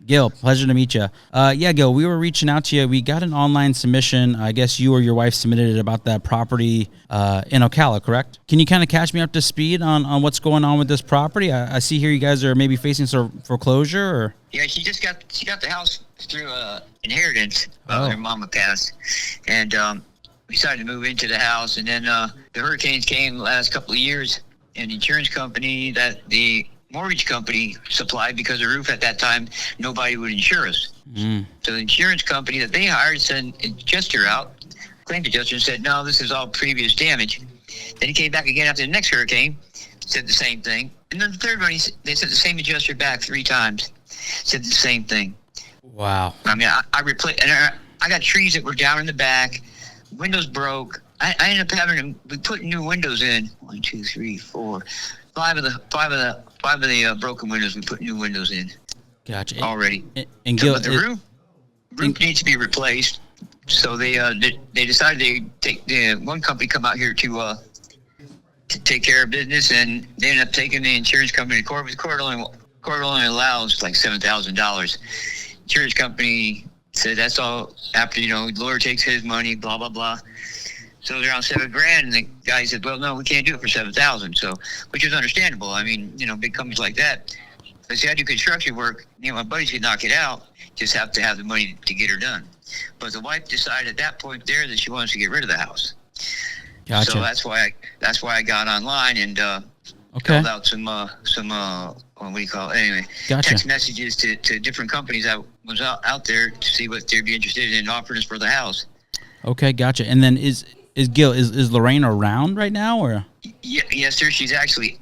Gil, pleasure to meet you. Yeah, Gil, we were reaching out to you. We got an online submission. I guess you or your wife submitted it about that property in Ocala, correct? Can you kind of catch me up to speed on what's going on with this property? I see here you guys are maybe facing some foreclosure, or? Yeah, she got the house through inheritance. Her mama passed, and we decided to move into the house. And then the hurricanes came the last couple of years, and the insurance company that the mortgage company supplied, because the roof at that time, nobody would insure us. So the insurance company that they hired sent an adjuster out, claimed adjuster, and said, no, this is all previous damage. Then he came back again after the next hurricane, said the same thing. And then the third one, they sent the same adjuster back 3 times, said the same thing. Wow. I mean, I replaced, and I got trees that were down in the back, windows broke. I ended up we put new windows in. 1, 2, 3, 4, 5 of the broken windows. We put new windows in. Gotcha. Already. And Gil, but the roof needs to be replaced. So they decided to take one company come out here to take care of business, and they ended up taking the insurance company to court. Court only allows like $7,000. Insurance company said that's all after the lawyer takes his money, blah blah blah. So they're on $7,000, and the guy said, "Well, no, we can't do it for $7,000." So, which is understandable. I mean, big companies like that. But see, I do construction work. My buddies could knock it out. Just have to have the money to get her done. But the wife decided at that point there that she wants to get rid of the house. Gotcha. So that's why I got online and filled out some what do you call it? Anyway, Gotcha. Text messages to different companies that was out there to see what they'd be interested in offering us for the house. Okay, gotcha. And then is Gil, is Lorraine around right now, or? Yes, sir. She's actually.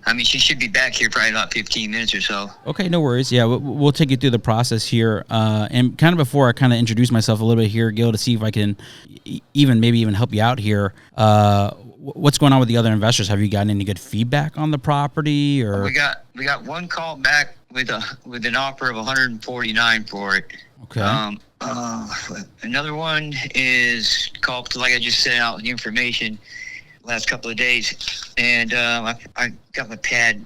I mean, she should be back here probably about 15 minutes or so. Okay, no worries. Yeah, we'll take you through the process here. And kind of before I kind of introduce myself a little bit here, Gil, to see if I can even help you out here. What's going on with the other investors? Have you gotten any good feedback on the property, or? We got one call back with an offer of $149 for it. Okay. Another one is called, like I just sent out the information last couple of days, and I got my pad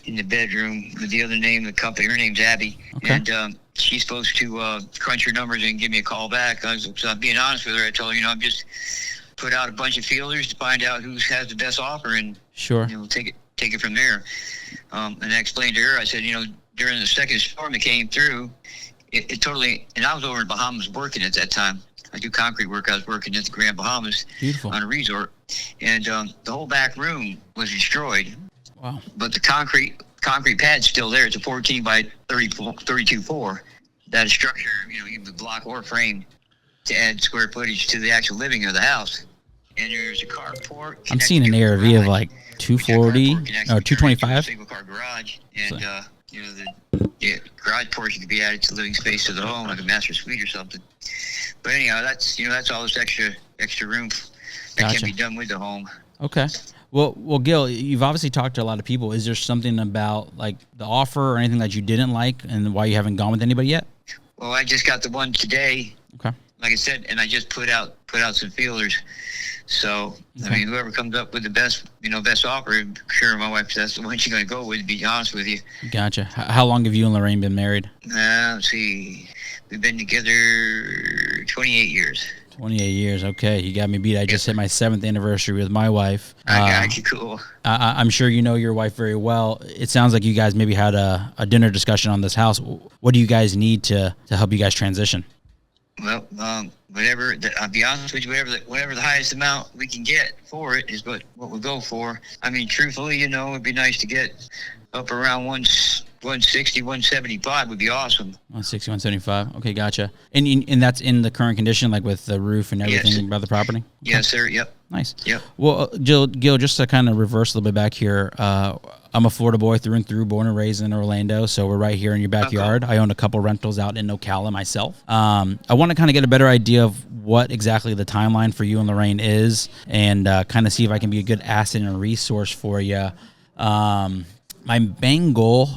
in the bedroom with the other name of the company. Her name's Abby, and she's supposed to crunch her numbers and give me a call back. So I'm being honest with her. I told her, I'm just put out a bunch of feelers to find out who has the best offer, and sure, we'll take it from there. And I explained to her, I said, during the second storm that came through, it totally, and I was over in Bahamas working at that time. I do concrete work. I was working at the Grand Bahamas. Beautiful. On a resort, and the whole back room was destroyed. Wow. But the concrete pad's still there. It's a 14 by 32.4. That structure, you can block or frame to add square footage to the actual living of the house. And there's a carport. I'm seeing an ARV of like 240 or 225. Single car garage, and the garage portion could be added to living space of the home, like a master suite or something. But anyhow, that's all this extra room that can be done with the home. Okay. Well, Gil, you've obviously talked to a lot of people. Is there something about like the offer or anything that you didn't like, and why you haven't gone with anybody yet? Well, I just got the one today. Okay. Like I said, and I just put out some feelers. So I mean, whoever comes up with the best offer, I'm sure my wife, that's the one she's going to go with. To be honest with you. Gotcha. How long have you and Lorraine been married? Let's see, we've been together 28 years. 28 years. Okay, you got me beat. I just hit my 7th anniversary with my wife. I got you. Cool. I'm sure you know your wife very well. It sounds like you guys maybe had a dinner discussion on this house. What do you guys need to help you guys transition? Well, whatever. I'll be honest with you. Whatever the highest amount we can get for it is what we'll go for. I mean, truthfully, it'd be nice to get up around 160, 175 would be awesome. 160, 175. Okay, gotcha. And that's in the current condition, like with the roof and everything about the property? Okay. Yes, sir. Yep. Nice. Yep. Well, Gil, just to kind of reverse a little bit back here, I'm a Florida boy through and through, born and raised in Orlando, so we're right here in your backyard. Okay. I own a couple rentals out in Ocala myself. I want to kind of get a better idea of what exactly the timeline for you and Lorraine is, and kind of see if I can be a good asset and a resource for you. My main goal,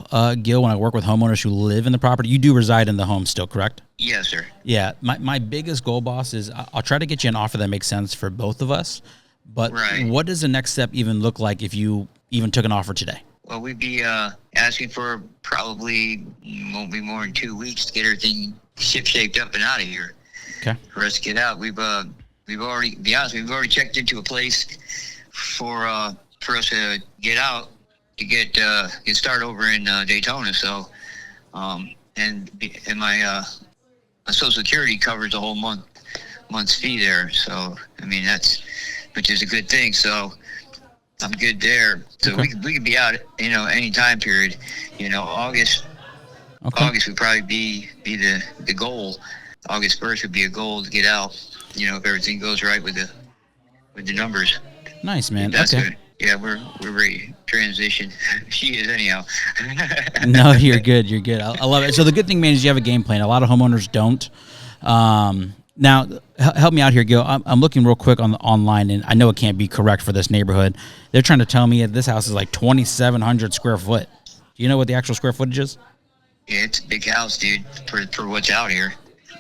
Gil, when I work with homeowners who live in the property, you do reside in the home still, correct? Yes, sir. Yeah. My biggest goal, boss, is I'll try to get you an offer that makes sense for both of us. But What does the next step even look like if you even took an offer today? Well, we'd be asking for probably won't be more than 2 weeks to get everything ship-shaped up and out of here. Okay. For us to get out, we've already, to be honest, we've already checked into a place for us to get out to get started over in Daytona. So, and my Social Security covers the whole month's fee there. So, I mean, which is a good thing. So, I'm good there. So okay. we could be out, any time period. August. Okay. August would probably be the goal. August 1st would be a goal to get out. If everything goes right with the numbers. Nice, man. That's okay. good. Yeah, we're ready to transition. She is anyhow. No, you're good. You're good. I love it. So the good thing, man, is you have a game plan. A lot of homeowners don't. Now, help me out here, Gil. I'm looking real quick online, and I know it can't be correct for this neighborhood. They're trying to tell me that this house is like 2,700 square foot. Do you know what the actual square footage is? Yeah, it's a big house, dude, for what's out here.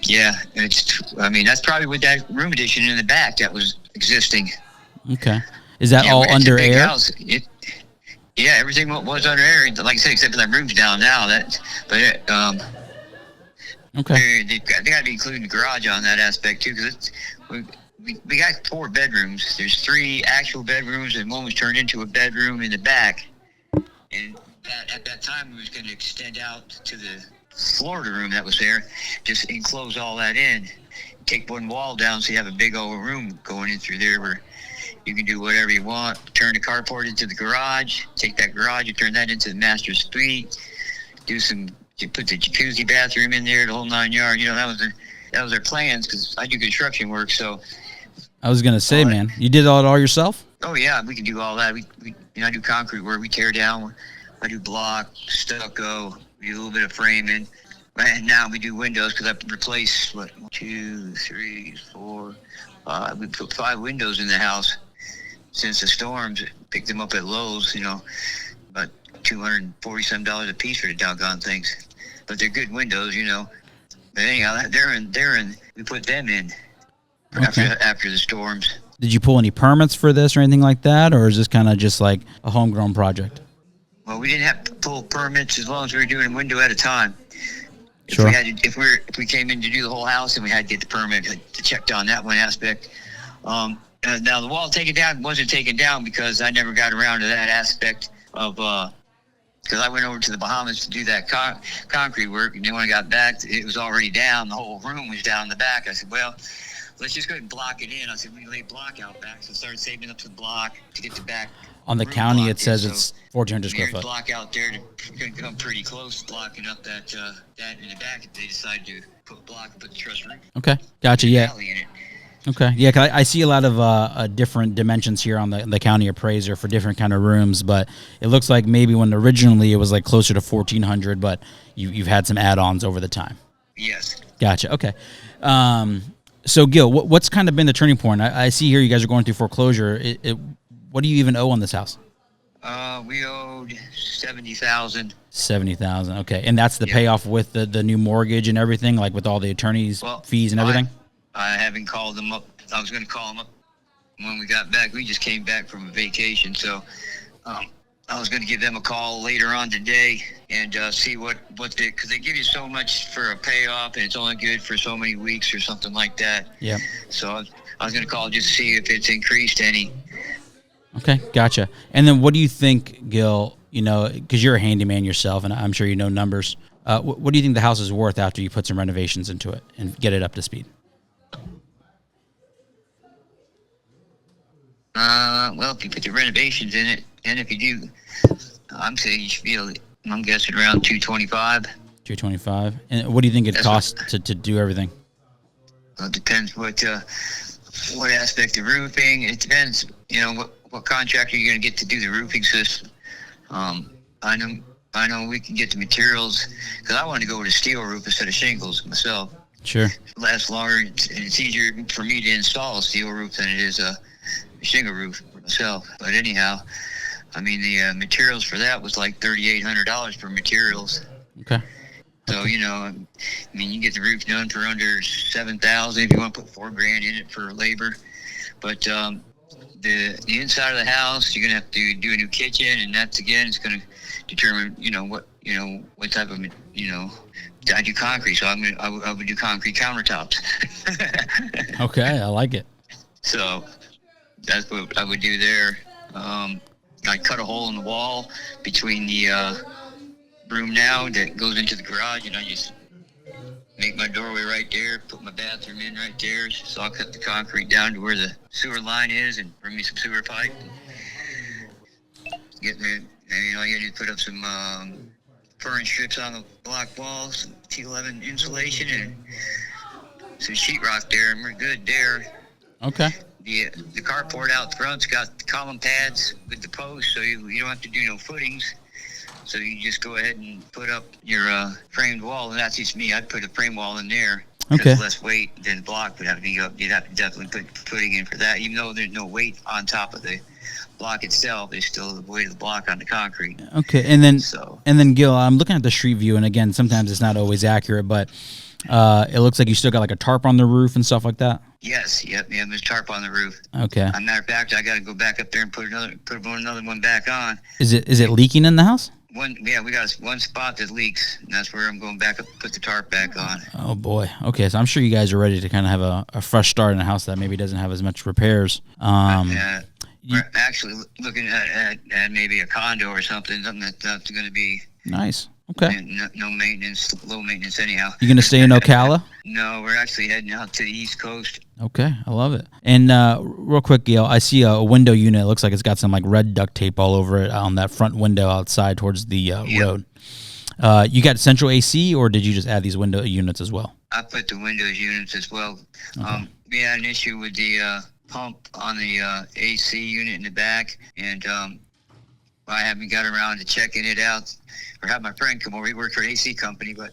Yeah, that's probably with that room addition in the back that was existing. Okay. Is that all under it's a big air? House. Yeah, everything was under air. Like I said, except for that room's down now. Okay. They got to be including the garage on that aspect too, because we got 4 bedrooms. There's 3 actual bedrooms, and one was turned into a bedroom in the back. And at that time, we was going to extend out to the Florida room that was there, just enclose all that in, take one wall down, so you have a big old room going in through there where you can do whatever you want. Turn the carport into the garage, take that garage and turn that into the master suite. You put the jacuzzi bathroom in there, the whole 9 yards. That was their plans, because I do construction work. So I was gonna say, man, you did it all yourself? Oh yeah, we can do all that. I do concrete work. We tear down. I do block, stucco. We do a little bit of framing. And now we do windows, because I've replaced 1, 2, 3, 4, 5. We put 5 windows in the house since the storms. Picked them up at Lowe's. About $247 a piece for the doggone things. But they're good windows, But anyhow, they're in. We put them in after the storms. Did you pull any permits for this or anything like that, or is this kind of just like a homegrown project? Well, we didn't have to pull permits as long as we were doing a window at a time. Sure. If we came in to do the whole house, and we had to get the permit to check on that one aspect. Now the wall taken down wasn't taken down because I never got around to that aspect of because I went over to the Bahamas to do that concrete work, and then when I got back, it was already down. The whole room was down in the back. I said, well, let's just go ahead and block it in. I said, we can lay block out back. So I started saving up some block to get the back. On the county, it says it's 1,400 square foot. Block out there to come pretty close, blocking up that in the back. They decided to put block and put the truss roof. Okay, gotcha. Yeah. In it. Okay, yeah. 'Cause I see a lot of different dimensions here on the county appraiser for different kind of rooms, but it looks like maybe when originally it was like closer to 1,400, but you've had some add-ons over the time. Yes. Gotcha. Okay. So Gil, what's kind of been the turning point? I see here you guys are going through foreclosure. What do you even owe on this house? We owed $70,000. $70,000. Okay, and that's the payoff with the new mortgage and everything, like with all the attorneys' fees and everything. I haven't called them up. I was going to call them up when we got back. We just came back from a vacation, so I was going to give them a call later on today and see because they give you so much for a payoff, and it's only good for so many weeks or something like that. Yeah. So I was going to call just to see if it's increased any. Okay, gotcha. And then what do you think, Gil, because you're a handyman yourself, and I'm sure you know numbers, what do you think the house is worth after you put some renovations into it and get it up to speed? Well, if you put the renovations in it, and if you do, I'm saying you should be I'm guessing around $225. $225. And what do you think it costs to do everything? Well, it depends what aspect of roofing. It depends, what contractor you're going to get to do the roofing system. I know we can get the materials, because I want to go with a steel roof instead of shingles myself. Sure. It lasts longer, and it's easier for me to install a steel roof than it is a shingle roof for myself. But anyhow, the materials for that was like $3,800 for materials. Okay. So, you get the roof done for under $7,000 if you want to put $4,000 in it for labor. But the inside of the house, you're gonna have to do a new kitchen, and that's again, it's gonna determine what type of I do concrete, so I would do concrete countertops. Okay, I like it. So that's what I would do there. I cut a hole in the wall between the room now that goes into the garage, and I just make my doorway right there, put my bathroom in right there. So I'll cut the concrete down to where the sewer line is and bring me some sewer pipe. Get me, and all you gotta do is put up some furring strips on the block walls, some T11 insulation, and some sheetrock there, and we're good there. Okay. The carport out front's got the column pads with the posts, so you don't have to do no footings. So you just go ahead and put up your framed wall, and that's just me. I'd put a frame wall in there. Okay. Less weight than the block would have to be up. You'd have to definitely put footing in for that. Even though there's no weight on top of the block itself, there's still the weight of the block on the concrete. Okay, and then Gil, I'm looking at the street view, and again, sometimes it's not always accurate, but it looks like you still got like a tarp on the roof and stuff like that. Yes, yep, there's a tarp on the roof. Okay. As a matter of fact, I got to go back up there and put another one back on. Is it leaking in the house? We got one spot that leaks, and that's where I'm going back up, put the tarp back on. Oh boy. Okay, so I'm sure you guys are ready to kind of have a fresh start in a house that maybe doesn't have as much repairs. We're actually looking at maybe a condo or something that's going to be nice. Okay. No maintenance, low maintenance anyhow. You gonna stay in Ocala? No, we're actually heading out to the East Coast. Okay, I love it. And real quick, Gail, I see a window unit. It looks like it's got some like red duct tape all over it on that front window outside towards the road. You got central AC, or did you just add these window units as well? I put the windows units as well. Okay. We had an issue with the pump on the AC unit in the back, and I haven't got around to checking it out, or have my friend come over. He worked for an AC company, but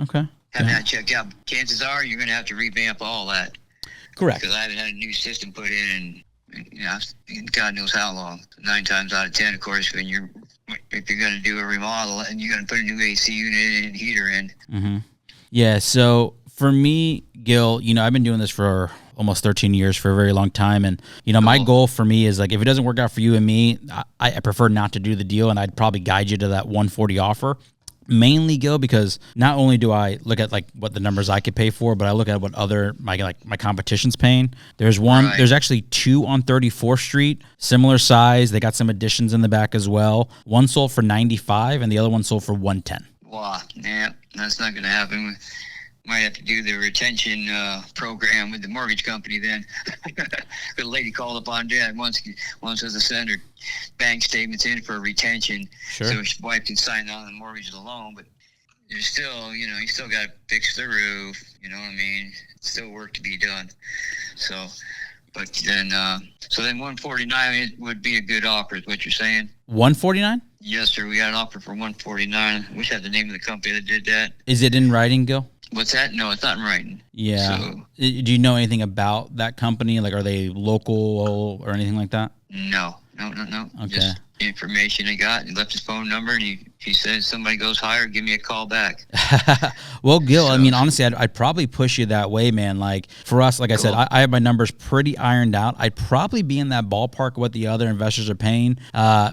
okay. Haven't had it checked out. Chances are you're going to have to revamp all that. Correct. Because I haven't had a new system put in, and God knows how long. 9 times out of 10, of course, if you're going to do a remodel and you're going to put a new AC unit and heater in. Mm-hmm. Yeah. So for me, Gil, I've been doing this for almost 13 years, for a very long time. And, my goal for me is like, if it doesn't work out for you and me, I prefer not to do the deal. And I'd probably guide you to that 140 offer. Mainly, Gil, because not only do I look at like what the numbers I could pay for, but I look at what other my competition's paying. There's one. Right. There's actually 2 on 34th Street, similar size. They got some additions in the back as well. One sold for $95, and the other one sold for $110. Wow, yeah, that's not going to happen. Might have to do the retention program with the mortgage company then. The lady called up on Dad wants us to send her bank statements in for retention, sure, so his wife can sign on the mortgage alone. But there's still, you still got to fix the roof. You know what I mean? Still work to be done. So, but then, so then 149 would be a good offer, is what you're saying? 149? Yes, sir. We got an offer for 149. I wish I had the name of the company that did that. Is it in writing, Gil? What's that? No, it's not in writing. Yeah. So, do you know anything about that company? Like, are they local or anything like that? No. Okay. Just information he got. He left his phone number, and he said, somebody goes higher, give me a call back. Well, Gil, I mean, honestly, I'd probably push you that way, man. Like, for us, like cool. I said, I have my numbers pretty ironed out. I'd probably be in that ballpark of what the other investors are paying.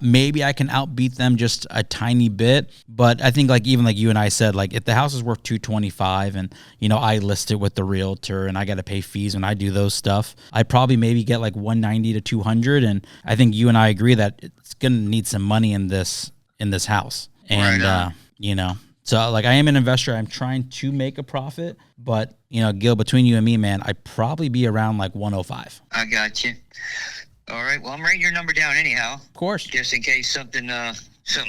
Maybe I can outbeat them just a tiny bit. But I think, like, even like you and I said, like, if the house is worth $225 and, I list it with the realtor and I got to pay fees when I do those stuff, I'd probably maybe get like $190 to $200. And I think you and I agree that it's going to need some money in this house. And, right so like I am an investor. I'm trying to make a profit, but Gil, between you and me, man, I'd probably be around like 105. I got you. All right. Well, I'm writing your number down anyhow. Of course. Just in case something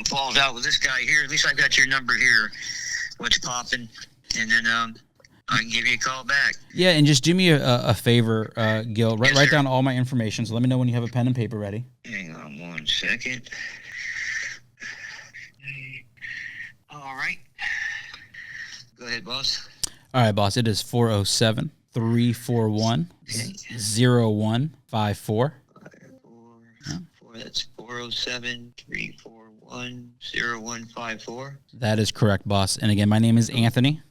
falls out with this guy here. At least I got your number here. What's popping? And then I can give you a call back. Yeah, and just do me a favor, Gil. Yes, write down all my information. So let me know when you have a pen and paper ready. Hang on 1 second. All right. Go ahead, boss. All right, boss. It is 407-341-0154. That's 407-341-0154. That is correct, boss. And again, my name is Anthony.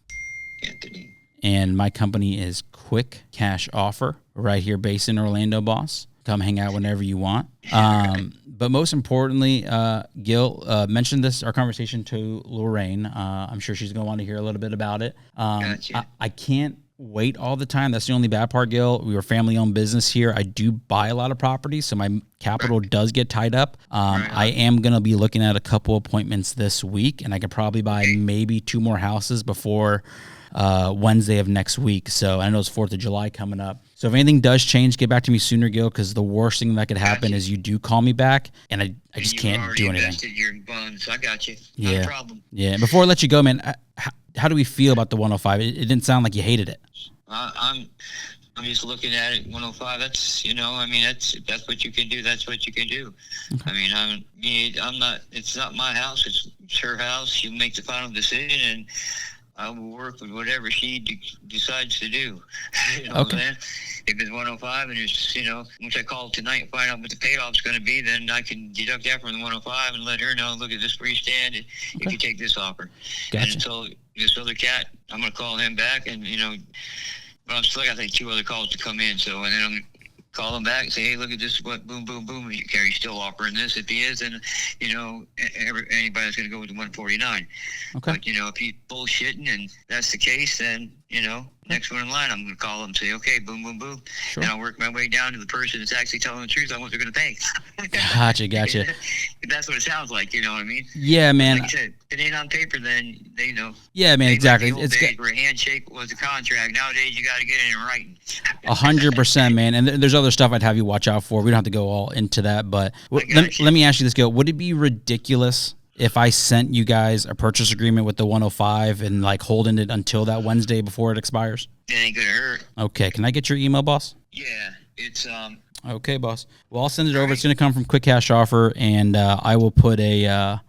And my company is Quick Cash Offer, right here based in Orlando, boss. Come hang out whenever you want. But most importantly, Gil mentioned our conversation to Lorraine. I'm sure she's going to want to hear a little bit about it. Gotcha. I can't wait all the time. That's the only bad part, Gil. We were family-owned business here. I do buy a lot of properties, so my capital does get tied up. I am going to be looking at a couple appointments this week, and I could probably buy maybe 2 more houses before Wednesday of next week. So I know it's 4th of July coming up. So if anything does change, get back to me sooner, Gil, because the worst thing that could happen is you do call me back, and I just can't do anything. Your funds. I got you. Yeah. Not a problem. Yeah. And before I let you go, man, how do we feel about the 105? It didn't sound like you hated it. I'm just looking at it. 105. That's that's what you can do. That's what you can do. Okay. I mean, I'm not. It's not my house. It's her house. She'll make the final decision, and I will work with whatever she decides to do. You know what I'm saying? If it's 105 and it's, once I call tonight and find out what the payoff's going to be, then I can deduct that from the 105 and let her know, look at this where you stand if you take this offer. Gotcha. And until this other cat, I'm going to call him back and, but I'm still got like 2 other calls to come in. So, and then I'm call him back and say, hey, look at this, what, boom, boom, boom. He's still offering this. If he is, then, anybody's going to go with the 149. Okay. But, if he's bullshitting and that's the case, then, next one in line, I'm going to call him and say, okay, boom, boom, boom. Sure. And I'll work my way down to the person that's actually telling the truth on what they're going to pay. Gotcha. That's what it sounds like, you know what I mean? Yeah, man. Like I said, if it ain't on paper, then they know. Yeah, man, exactly. Like the old days where a handshake was a contract. Nowadays, you got to get it in writing. 100%, man. And there's other stuff I'd have you watch out for. We don't have to go all into that, but let me ask you this, Gil. Would it be ridiculous if I sent you guys a purchase agreement with the 105 and like holding it until that Wednesday before it expires? It ain't gonna hurt. Okay, can I get your email, boss? Yeah, it's Okay, boss. Well, I'll send it over. It's gonna come from Quick Cash Offer, and I will put a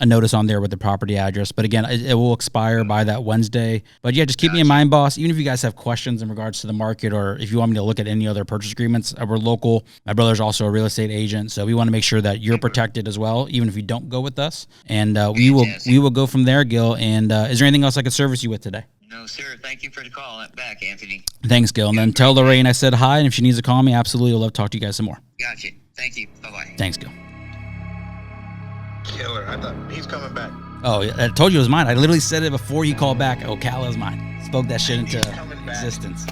notice on there with the property address. But again, it will expire by that Wednesday. But yeah, just keep me in mind, boss. Even if you guys have questions in regards to the market, or if you want me to look at any other purchase agreements, we're local. My brother's also a real estate agent, so we want to make sure that you're protected as well, even if you don't go with us. And we will go from there, Gil. And is there anything else I could service you with today? No, sir. Thank you for the call back, Anthony. Thanks, Gil. And then tell Lorraine I said hi, and if she needs to call me, absolutely, I'll love to talk to you guys some more. Gotcha. Thank you. Bye-bye. Thanks, Gil. Killer. I thought he's coming back. Oh, yeah, I told you it was mine. I literally said it before he called back. Ocala is mine. Spoke that shit into existence.